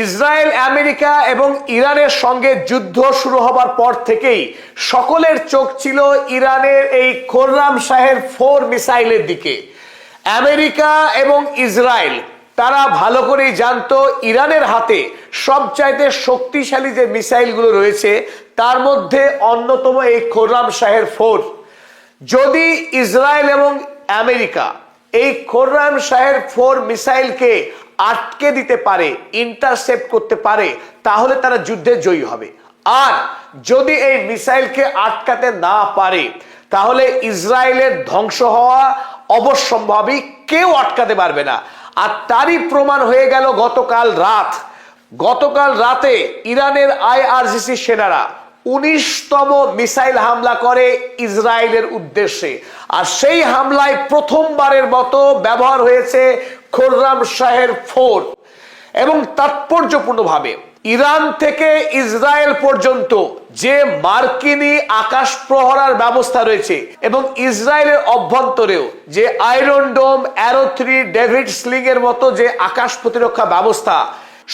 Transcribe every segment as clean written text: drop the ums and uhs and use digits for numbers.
Israel, America এবং ইরানের সঙ্গে যুদ্ধ শুরু হবার পর থেকেই সকলের চোখ ছিল ইরানের এই খোররাম শাহের 4 মিসাইলের দিকে। আমেরিকা এবং ইসরায়েল তারা ভালো করেই জানতো ইরানের হাতে সবচাইতে শক্তিশালী যে মিসাইলগুলো রয়েছে তার মধ্যে অন্যতম এই খোররাম শাহের 4। যদি ইসরায়েল এবং আমেরিকা এই খোররাম শাহের 4 মিসাইলকে আটকে দিতে পারে, ইন্টারসেপ্ট করতে পারে, তাহলে তারা যুদ্ধে জয়ী হবে। আর যদি এই মিসাইলকে আটকাতে না পারে তাহলে ইসরায়েলের ধ্বংস হওয়া অবশ্যম্ভাবী, কেউ আটকাতে পারবে না। আর তারই প্রমাণ হয়ে গেল গতকাল রাতে ইরানের আইআরজিসি সেনারা 19তম মিসাইল হামলা করে ইসরায়েলের উদ্দেশ্যে। আর সেই হামলায় প্রথমবারের মতো ব্যবহার হয়েছে খোররাম শাহের 4 এবং তাৎপর্যপূর্ণভাবে ইরান থেকে ইসরায়েল পর্যন্ত যে মার্কিনী আকাশ প্রহরার ব্যবস্থা রয়েছে এবং ইসরায়েলের অভ্যন্তরেও যে আয়রন ডোম, অ্যারো 3, ডেভিড স্লিং এর মতো যে আকাশ প্রতিরক্ষা ব্যবস্থা,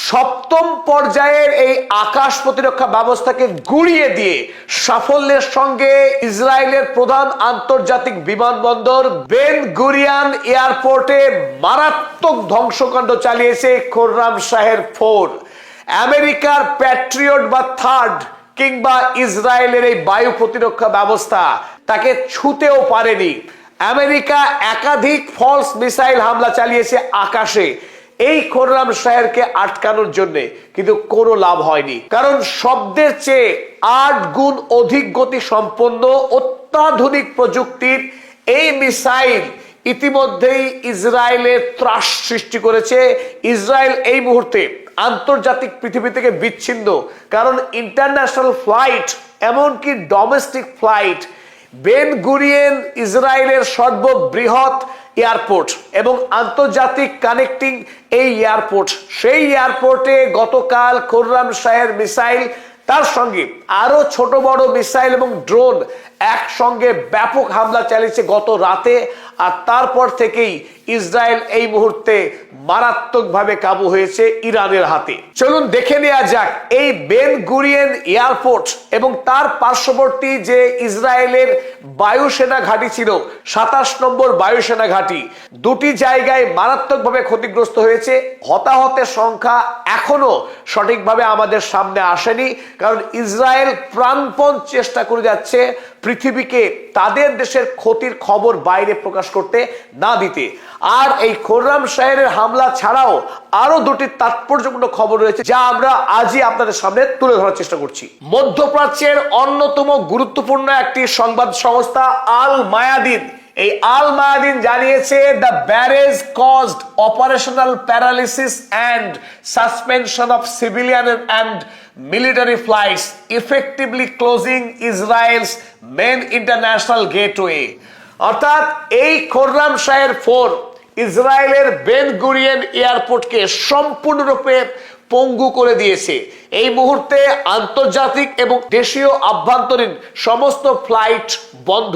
7ম পর্যায়ের এই আকাশ প্রতিরক্ষা ব্যবস্থাকে গুড়িয়ে দিয়ে সাফল্যের সঙ্গে ইসরায়েলের প্রধান আন্তর্জাতিক বিমানবন্দর বেন গুরিয়ান এয়ারপোর্টে মারাত্মক ধ্বংসকাণ্ড চালিয়েছে খোররাম শাহের 4। আমেরিকার প্যাট্রিয়ট বা থার্ড কিংবা ইসরায়েলের এই বায়ু প্রতিরক্ষা ব্যবস্থা তাকে ছুঁতেও পারেনি। আমেরিকা একাধিক ফলস মিসাইল হামলা চালিয়েছে আকাশে এই খোররাম শাহেরকে আটকানোর জন্য, কিন্তু কোনো লাভ হয়নি। কারণ শব্দের চেয়ে 8 গুণ অধিক গতি সম্পন্ন অত্যাধুনিক প্রযুক্তির এই মিসাইল ইতিমধ্যেই ইসরায়েলের ত্রাস সৃষ্টি করেছে। ইসরায়েল এই মুহূর্তে আন্তর্জাতিক পৃথিবী থেকে বিচ্ছিন্ন, কারণ ইন্টারন্যাশনাল ফ্লাইট, এমনকি ডোমেস্টিক ফ্লাইট, বেন গুরিয়েন ইসরায়েলের সর্ববৃহৎ এয়ারপোর্ট এবং আন্তর্জাতিক কানেক্টিং এই এয়ারপোর্ট, সেই এয়ারপোর্টে গতকাল খোররাম শাহের মিসাইল, তার সঙ্গে আরো ছোট বড় মিসাইল এবং ড্রোন একসঙ্গে ব্যাপক হামলা চালিয়েছে গত রাতে। আর তারপর থেকেই ইসরায়েল এই মুহূর্তে মারাত্মকভাবে কাবু হয়েছে ইরানের হাতে। চলুন দেখে নেওয়া যাক এই বেন গুরিয়েন এয়ারপোর্ট এবং তার পার্শ্ববর্তী যে ইসরায়েলের বায়ুসেনা ঘাঁটি ছিল, 27 নম্বর বায়ুসেনা ঘাঁটি, দুটি জায়গায় মারাত্মকভাবে ক্ষতিগ্রস্ত হয়েছে। হতাহতের সংখ্যা এখনো সঠিকভাবে আমাদের সামনে আসেনি, কারণ ইসরায়েল প্রাণপণ চেষ্টা করে যাচ্ছে পৃথিবীকে তাদের দেশের ক্ষতির খবর বাইরে প্রকাশ করতে না দিতে। আর এই খোররাম শাহের হামলা ছাড়াও আরো দুটি তাৎপর্যপূর্ণ খবর রয়েছে, যা আমরা আজই আপনাদের সামনে তুলে ধরার চেষ্টা করছি। মধ্যপ্রাচ্যের অন্যতম গুরুত্বপূর্ণ একটি সংবাদ সংস্থা আল মায়াদিন, এই আল মায়াদিন জানিয়েছে the barrage caused operational paralysis and suspension of civilian and military flights effectively closing Israel's main international gateway. অর্থাৎ এই খোররাম শাহের 4 ইসরায়েলের বেন গুরিয়েন এয়ারপোর্টকে সম্পূর্ণরূপে পঙ্গু করে দিয়েছে। এই মুহূর্তে আন্তর্জাতিক এবং দেশীয় আভ্যন্তরীণ সমস্ত ফ্লাইট বন্ধ।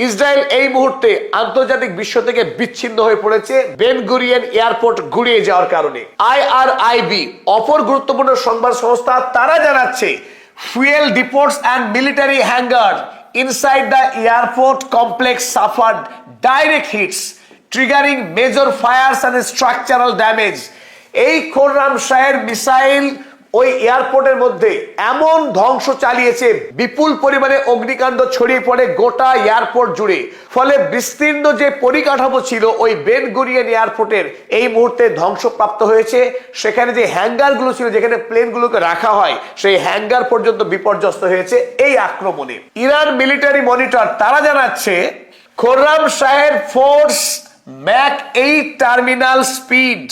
ইসরায়েল এই মুহূর্তে আন্তর্জাতিক বিশ্ব থেকে বিচ্ছিন্ন হয়ে পড়েছে বেন গুরিয়েন এয়ারপোর্ট গুড়িয়ে যাওয়ার কারণে। IRIB, অপর গুরুত্বপূর্ণ সংবাদ সংস্থা, তারা জানাচ্ছে fuel depots and military hangar inside the airport complex suffered direct hits, triggering major fires and structural damage. এই খোররাম শাহের মিসাইল ওই এয়ারপোর্টের মধ্যে এমন ধ্বংস চালিয়েছে, বিপুল পরিমাণে অগ্নিকাণ্ড ছড়িয়ে পড়ে গোটা এয়ারপোর্ট জুড়ে। ফলে বিস্তীর্ণ যে পরিকাঠামো ছিল ওই বেন গুরিয়েন এয়ারপোর্টের এই মুহূর্তে ধ্বংসপ্রাপ্ত হয়েছে। সেখানে যে হ্যাঙ্গারগুলো ছিল, যেখানে প্লেনগুলোকে রাখা হয়, সেই হ্যাঙ্গার পর্যন্ত বিপর্যস্ত হয়েছে এই আক্রমণে। ইরান মিলিটারি মনিটর তারা জানাচ্ছে খোররাম শাহের force Mac 8 terminal speed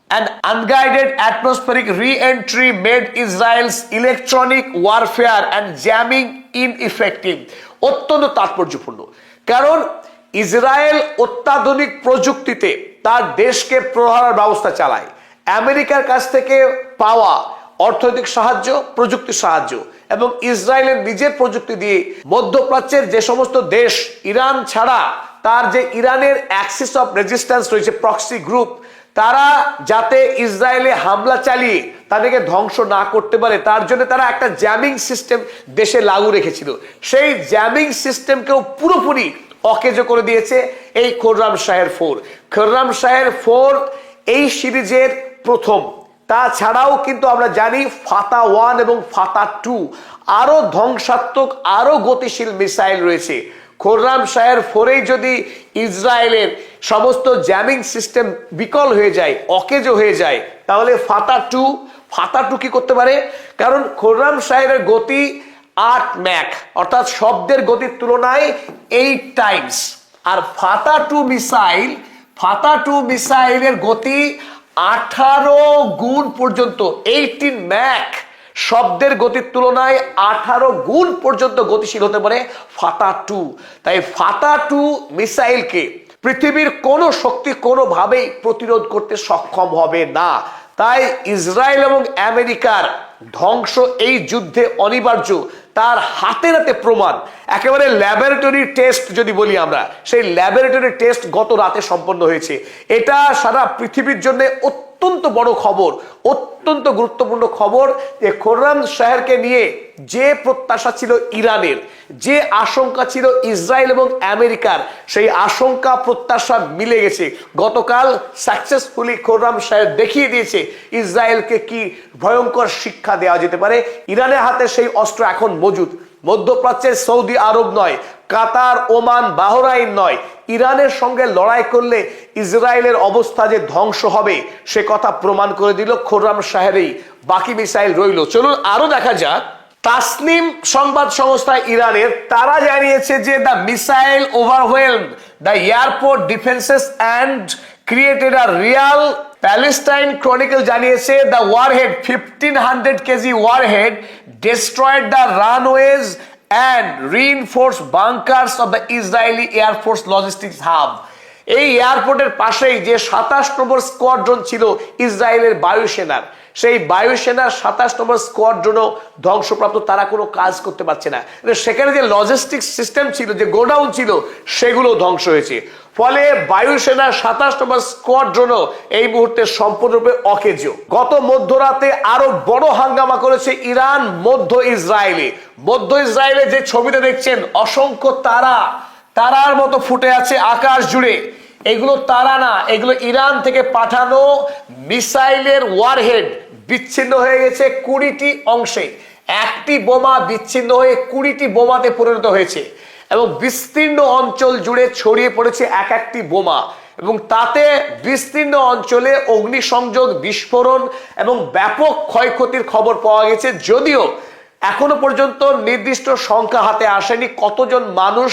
and unguided atmospheric re-entry made Israel's electronic warfare and jamming ineffective. অত্যন্ত তাৎপর্যপূর্ণ, কারণ ইসরায়েল অত্যাধুনিক প্রযুক্তিতে তার দেশকে প্রহারের ব্যবস্থা চালায়। আমেরিকার কাছ থেকে পাওয়া অর্থনৈতিক সাহায্য, প্রযুক্তি সাহায্য এবং ইসরায়েলের নিজের প্রযুক্তি দিয়ে মধ্যপ্রাচ্যের যে সমস্ত দেশ ইরান ছাড়া তার যে ইরানের অ্যাক্সিস অফ রেজিস্ট্যান্স রয়েছে, প্রক্সি গ্রুপ, তারা যাতে ইসরায়েলে হামলা চালিয়ে তাদেরকে ধ্বংস না করতে পারে তার জন্য তারা একটা জ্যামিং সিস্টেম দেশে লাগু রেখেছিল। সেই জ্যামিং সিস্টেমকেও পুরোপুরি অকেজো করে দিয়েছে এই খোররাম শাহের 4। খোররাম শাহের 4 এই সিরিজের প্রথম। তাছাড়াও কিন্তু আমরা জানি ফাতা 1 এবং ফাতা 2 আরো ধ্বংসাত্মক আরো গতিশীল মিসাইল রয়েছে। খোররাম শাহের 4 যদি ইসরায়েলের সমস্ত জ্যামিং সিস্টেম বিকল হয়ে যায়, অকেজো হয়ে যায়, তাহলে ফাতা 2 কি করতে পারে? কারণ খোররাম শাহের গতি 8 ম্যাক, অর্থাৎ শব্দের গতির তুলনায় 8 টাইমস। আর ফাতা 2 মিসাইলের গতি 18 গুণ পর্যন্ত, 18 ম্যাক, শব্দের গতির তুলনায় 18 গুণ পর্যন্ত গতিশীল হতে পারে ফাতা 2। তাই ফাতা 2 মিসাইলকে পৃথিবীর কোনো শক্তি কোনোভাবেই প্রতিরোধ করতে সক্ষম হবে না। তাই ইসরায়েল এবং আমেরিকার ধ্বংস এই যুদ্ধে অনিবার্য। তার হাতে হাতে প্রমাণ, একেবারে ল্যাবরেটরি টেস্ট যদি বলি আমরা, সেই ল্যাবরেটরি টেস্ট গত রাতে সম্পন্ন হয়েছে। এটা সারা পৃথিবীর জন্য অত্যন্ত বড় খবর, অত্যন্ত গুরুত্বপূর্ণ খবর যে খোররাম শাহকে নিয়ে যে প্রত্যাশা ছিল ইরানের, যে আশঙ্কা ছিল ইসরায়েল এবং আমেরিকার, সেই আশঙ্কা প্রত্যাশা মিলে গেছে। গতকাল সাকসেসফুলি খোররাম শাহ দেখিয়ে দিয়েছে ইসরায়েলকে কি ভয়ঙ্কর শিক্ষা দেওয়া যেতে পারে। ইরানের হাতে সেই অস্ত্র এখন মজুদ। মধ্যপ্রাচ্যের সৌদি আরব নয়, কাতার, ওমান, বাহরাইন নয়, ইরানের সঙ্গে লড়াই করলে ইসরায়েলের অবস্থা যে ধ্বংস হবে সে কথা প্রমাণ করে দিল খোররাম শাহেরই। বাকি মিসাইল রইল। চলুন আরো দেখা যাক। তাসনিম সংবাদ সংস্থা ইরানের, তারা জানিয়েছে যে the missile overwhelmed the airport defences and created a real. Palestine Chronicle জানিয়েছে the warhead 1500 KG warhead destroyed the runways and reinforced bunkers of the Israeli Air Force logistics hub. এই এয়ারপোর্টের পাশেই যে 27 নম্বর স্কোয়াড্রন ছিল ইসরায়েলের বায়ুসেনার, সেই বায়ুসেনার 27 নম্বর স্কোয়াড্রনও ধ্বংসপ্রাপ্ত। তারা কোনো কাজ করতে পারছে না। সেখানে যে লজিস্টিক্স সিস্টেম ছিল, যে গোডাউন ছিল, সেগুলো ধ্বংস হয়েছে। ফলে বায়ুসেনার 27 নম্বর স্কোয়াড্রনও এই মুহূর্তে সম্পূর্ণরূপে অকেজো। গত মধ্যরাতে আরো বড় হাঙ্গামা করেছে ইরান মধ্য ইসরায়েলে। যে ছবিতে দেখছেন অসংখ্য তারার মতো ফুটে আছে আকাশ জুড়ে, এগুলো তারা না, এগুলো ইরান থেকে পাঠানো মিসাইলের ওয়ারহেড বিচ্ছিন্ন হয়ে গেছে 20টি অংশে। একটি বোমা বিচ্ছিন্ন হয়ে 20টি বোমাতে পরিণত হয়েছে এবং বিস্তীর্ণ অঞ্চল জুড়ে ছড়িয়ে পড়েছে এক একটি বোমা, এবং তাতে বিস্তীর্ণ অঞ্চলে অগ্নিসংযোগ, বিস্ফোরণ এবং ব্যাপক ক্ষয়ক্ষতির খবর পাওয়া গেছে। যদিও এখনো পর্যন্ত নির্দিষ্ট সংখ্যা হাতে আসেনি কতজন মানুষ,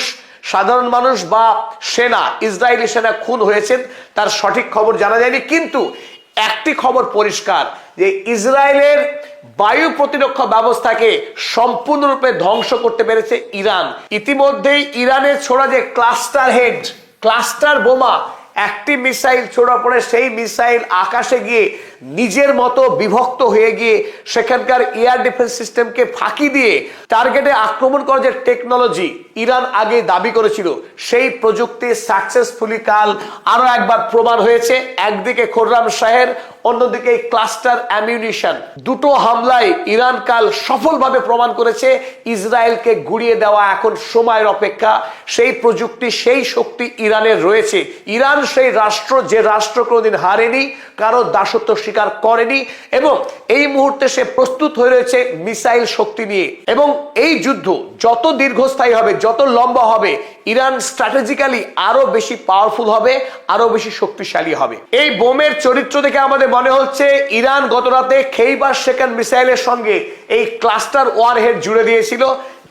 সাধারণ মানুষ বা সেনা, ইসরায়েলি সেনা খুন হয়েছেন তার সঠিক খবর জানা যায়নি। কিন্তু একটি খবর পরিষ্কার যে ইসরায়েলের বায়ু প্রতিরক্ষা ব্যবস্থাকে সম্পূর্ণরূপে ধ্বংস করতে পেরেছে ইরান। ইতিমধ্যেই ইরানের ছোড়া যে ক্লাস্টার বোমা, একটি মিসাইল ছোড়া পরে সেই মিসাইল আকাশে গিয়ে নিজের মতো বিভক্ত হয়ে গিয়ে সেখানকার এয়ার ডিফেন্স সিস্টেমকে ফাঁকি দিয়ে টার্গেটে আক্রমণ করার যে টেকনোলজি ইরান আগে দাবি করেছিল, সেই প্রযুক্তি সাকসেসফুলি কাল আরো একবার প্রমাণ হয়েছে। একদিকে খোররাম শাহের, অন্যদিকে ক্লাস্টার অ্যামিউনিশন, দুটো হামলায় ইরান কাল সফলভাবে প্রমাণ করেছে ইসরায়েলকে গুড়িয়ে দেওয়া এখন সময়ের অপেক্ষা। সেই প্রযুক্তি, সেই শক্তি ইরানের রয়েছে। ইরান সেই রাষ্ট্র, যে রাষ্ট্র কোনোদিন হারেনি, কারো দাসত্ব স্বীকার করেনি, এবং এই মুহূর্তে সে প্রস্তুত হয়ে রয়েছে মিসাইল শক্তি নিয়ে। এবং এই যুদ্ধ যত দীর্ঘস্থায়ী হবে, যত লম্বা হবে, ইরান স্ট্র্যাটেজিক্যালি আরো বেশি পাওয়ারফুল হবে, আরো বেশি শক্তিশালী হবে। এই বোমের চরিত্র দেখে আমাদের মনে হচ্ছে ইরান গত রাতে খেইবার সেকেন্ড মিসাইলের সঙ্গে এই ক্লাস্টার ওয়ারহেড জুড়ে দিয়েছিল।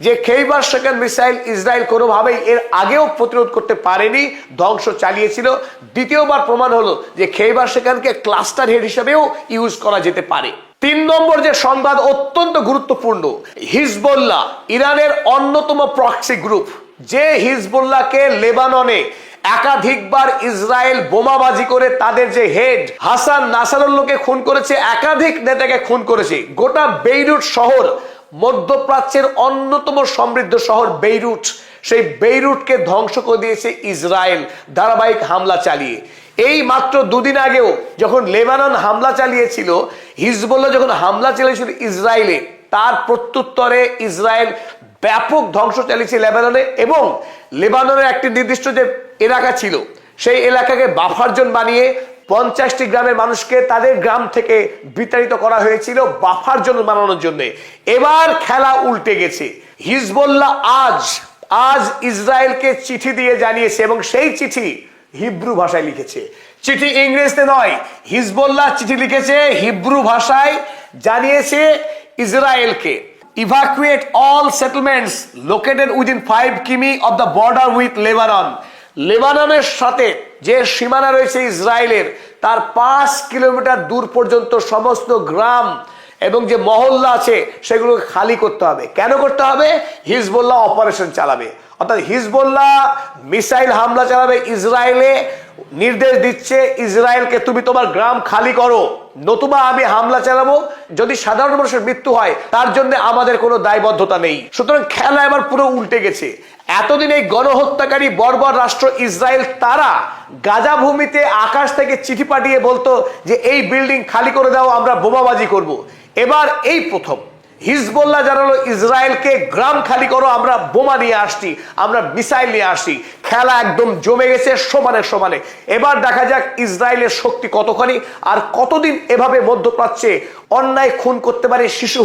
যে খেইবার সেকেন্ড মিসাইল ইসরায়েল কোনোভাবেই এর আগেও প্রতিরোধ করতে পারেনি, ধ্বংস চালিয়েছিল। দ্বিতীয়বার প্রমাণ হলো যে খেইবার সেকেন্ডকে ক্লাস্টার হেড হিসেবেও ইউজ করা যেতে পারে। 3 নম্বর যে সংবাদ অত্যন্ত গুরুত্বপূর্ণ, হিজবুল্লাহ, ইরানের অন্যতম প্রক্সি গ্রুপ, যে হিজবুল্লাহকে লেবাননে একাধিকবার ইসরায়েল বোমাবাজি করে তাদের যে হেড হাসান নাসারুল্লাহকে খুন করেছে, একাধিক নেতাকে খুন করেছে। গোটা বেইরুট শহর, মধ্যপ্রাচ্যের অন্যতম সমৃদ্ধ শহর বেইরুট, সেই বেইরুটকে ধ্বংস করে দিয়েছে ইসরায়েল ধারাবাহিক হামলা চালিয়ে। এই মাত্র দুদিন আগেও যখন লেবানন হামলা চালিয়েছিল, হিজবুল্লাহ যখন হামলা চালিয়েছিল ইসরায়েলে, তার প্রত্যুত্তরে ইসরায়েল ব্যাপক ধ্বংস চালিয়েছে লেবাননে। এবং লেবাননের একটি নির্দিষ্ট যে এলাকা ছিল, সেই এলাকাকে বাফার জোন বানিয়ে 50টি গ্রামের মানুষকে তাদের গ্রাম থেকে বিতাড়িত করা হয়েছিল বাফার জোন বানানোর জন্য। এবার খেলা উল্টে গেছে। হিজবুল্লাহ আজ ইসরায়েলকে চিঠি দিয়ে জানিয়েছে, এবং সেই চিঠি হিব্রু ভাষায় লিখেছে। চিঠি ইংরেজিতে নয়, হিজবুল্লাহ চিঠি লিখেছে হিব্রু ভাষায়, জানিয়েছে ইসরায়েলকে, evacuate all settlements located within 5 কিমি of the border with Lebanon। লেবাননের সাথে যে সীমানা রয়েছে ইসরায়েলের, তার 5 কিলোমিটার দূর পর্যন্ত সমস্ত গ্রাম এবং যে মহল্লা আছে সেগুলোকে খালি করতে হবে। কেন করতে হবে? হিজবুল্লাহ অপারেশন চালাবে, অর্থাৎ হিজবুল্লাহ মিসাইল হামলা চালাবে ইসরায়েলে। নির্দেশ দিচ্ছে ইসরায়েলকে, তুমি তোমার গ্রাম খালি করো, নতুবা আমি হামলা চালাবো। যদি সাধারণ মানুষের মৃত্যু হয় তার জন্য আমাদের কোনো দায়বদ্ধতা নেই। সুতরাং খেলা এবার পুরো উল্টে গেছে। এতদিন এই গণহত্যাকারী বর্বর রাষ্ট্র ইসরায়েল, তারা গাজা ভূমিতে আকাশ থেকে চিঠি পাঠিয়ে বলতো যে এই বিল্ডিং খালি করে দাও, আমরা বোমাবাজি করব। এবার এই প্রথম হিজবুল্লাহ জানালো ইসরায়েলকে, গ্রাম খালি করো, আমরা বোমা নিয়ে আসছি, আমরা মিসাইল নিয়ে আসছি। খেলা একদম জমে গেছে সমানে সমানে। এবার দেখা যাক ইসরায়েলের শক্তি কতখানি, আর কতদিন এভাবে মধ্যপ্রাচ্যে অন্যায় খুন করতে পারে, শিশু